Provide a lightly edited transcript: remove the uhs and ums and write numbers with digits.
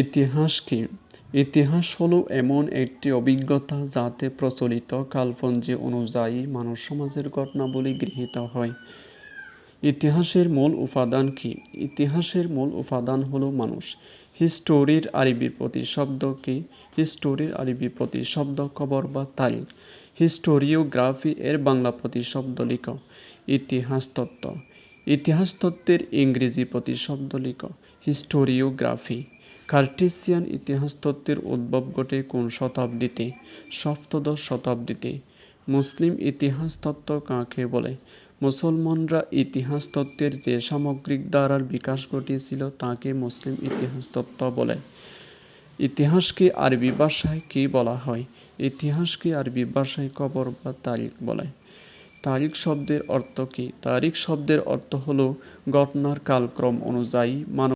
ইতিহাস কি? ইতিহাস হলো এমন একটি অভিজ্ঞতা যাতে প্রচলিত কালপঞ্জি অনুযায়ী মানব সমাজের ঘটনাবলী গৃহীত হয়। ইতিহাসের মূল উপাদান কি? ইতিহাসের মূল উপাদান হলো মানুষ। হিস্টোরির আরবি প্রতিশব্দ কি? হিস্টোরির আরবি প্রতিশব্দ খবর বা তারিখ। হিস্টোরিওগ্রাফি এর বাংলা প্রতিশব্দ লিখ। ইতিহাস তত্ত্ব। ইতিহাস তত্ত্বের ইংরেজি প্রতিশব্দ লিখ। হিস্টোরিওগ্রাফি। কার্টেসিয়ান ইতিহাস তত্ত্বের উদ্ভব ঘটে কোন শতাব্দীতে? সপ্তদশ শতাব্দীতে। মুসলিম ইতিহাস তত্ত্ব কাকে বলে? মুসলমানরা ইতিহাস তত্ত্বের যে সামগ্রিক ধারার বিকাশ ঘটিয়েছিল তাকে মুসলিম ইতিহাস তত্ত্ব বলে। ইতিহাসকে আরবি ভাষায় কি বলা হয়? ইতিহাসকে আরবি ভাষায় খবর বা তারিখ বলে। তারিখ শব্দের অর্থ কি? তারিখ শব্দের অর্থ হলো ঘটনার কালক্রম অনুযায়ী মানব